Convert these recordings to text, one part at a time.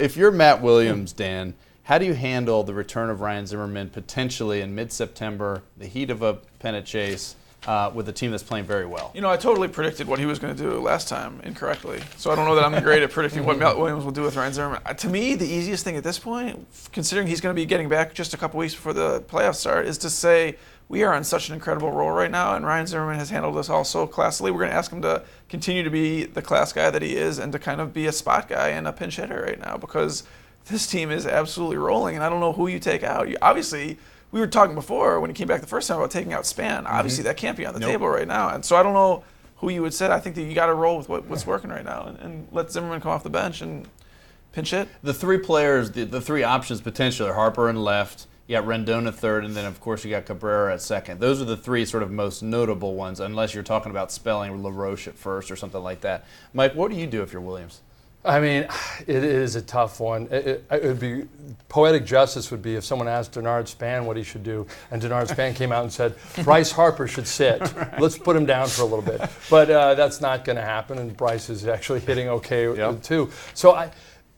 If you're Matt Williams, Dan, how do you handle the return of Ryan Zimmerman potentially in mid-September, the heat of a pennant chase, with a team that's playing very well? You know, I totally predicted what he was going to do last time incorrectly. So I don't know that I'm great at predicting what Matt Williams will do with Ryan Zimmerman. To me, the easiest thing at this point, considering he's going to be getting back just a couple weeks before the playoffs start, is to say we are on such an incredible roll right now, and Ryan Zimmerman has handled this all so classily. We're going to ask him to continue to be the class guy that he is and to kind of be a spot guy and a pinch hitter right now, because this team is absolutely rolling, and I don't know who you take out. Obviously, we were talking before when he came back the first time about taking out Span. Obviously, that can't be on the table right now. And so I don't know who you would say. I think that you got to roll with what's working right now and let Zimmerman come off the bench and pinch hit. The three players, the three options potentially are Harper in left, you got Rendon at third, and then, of course, you got Cabrera at second. Those are the three sort of most notable ones, unless you're talking about spelling LaRoche at first or something like that. Mike, what do you do if you're Williams? I mean, it is a tough one. It would be poetic justice would be if someone asked Denard Span what he should do, and Denard Span came out and said Bryce Harper should sit. Let's put him down for a little bit. But that's not going to happen, and Bryce is actually hitting okay too. So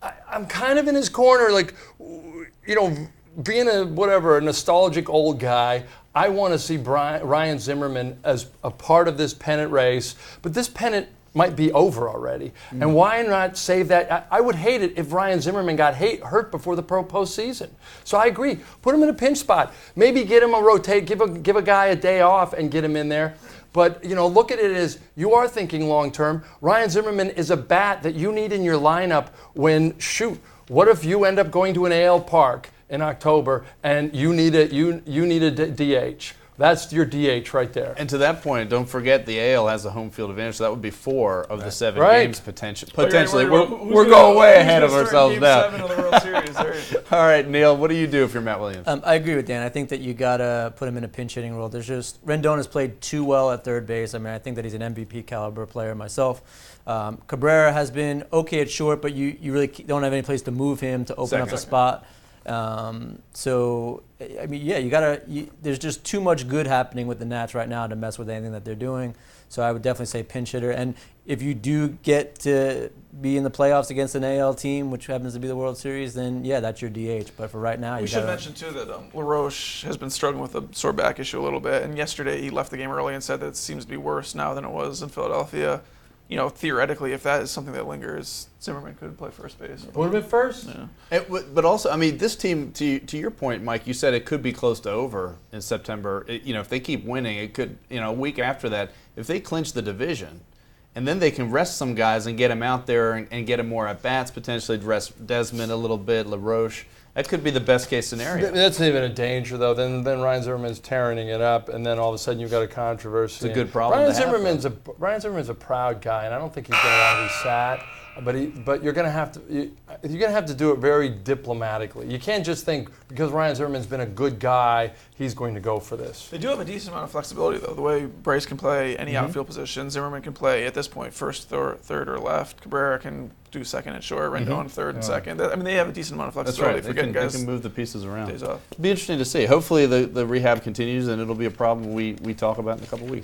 I'm kind of in his corner, like, you know, being a nostalgic old guy. I want to see Ryan Zimmerman as a part of this pennant race, but this pennant might be over already. And why not save that? I would hate it if Ryan Zimmerman got hurt before the postseason. So I agree. Put him in a pinch spot. Maybe get him a rotate, give a guy a day off and get him in there. But, you know, look at it as you are thinking long term. Ryan Zimmerman is a bat that you need in your lineup when, what if you end up going to an AL park in October and you need a DH? That's your DH right there. And to that point, don't forget the AL has a home field advantage, so that would be 4 of the 7 games potentially. We're going way ahead of ourselves now. Game 7 of the World Series. All right, Neil, what do you do if you're Matt Williams? I agree with Dan. I think that you got to put him in a pinch hitting role. Rendon has played too well at third base. I mean, I think that he's an MVP caliber player myself. Cabrera has been okay at short, but you really don't have any place to move him to open up a spot. So, I mean, yeah, there's just too much good happening with the Nats right now to mess with anything that they're doing. So I would definitely say pinch hitter. And if you do get to be in the playoffs against an AL team, which happens to be the World Series, then, yeah, that's your DH. But for right now, we should mention, too, that LaRoche has been struggling with a sore back issue a little bit. And yesterday he left the game early and said that it seems to be worse now than it was in Philadelphia. You know, theoretically, if that is something that lingers, Zimmerman could play first base. Put him at first. Yeah. But also, I mean, this team, to your point, Mike, you said it could be close to over in September. If they keep winning, it could, a week after that, if they clinch the division, and then they can rest some guys and get them out there and get them more at-bats, potentially rest Desmond a little bit, LaRoche. That could be the best-case scenario. That's even a danger, though. Then Ryan Zimmerman's tearing it up, and then all of a sudden you've got a controversy. It's a good problem Ryan Zimmerman's a proud guy, and I don't think he's going to want to be sat. But you're going to have to do it very diplomatically. You can't just think because Ryan Zimmerman's been a good guy, he's going to go for this. They do have a decent amount of flexibility, though. The way Bryce can play any outfield position, Zimmerman can play at this point first, third, or left. Cabrera can do second and short, Rendon third and second. I mean, they have a decent amount of flexibility. That's right. They can move the pieces around. Days off. It'll be interesting to see. Hopefully the rehab continues and it'll be a problem we talk about in a couple weeks.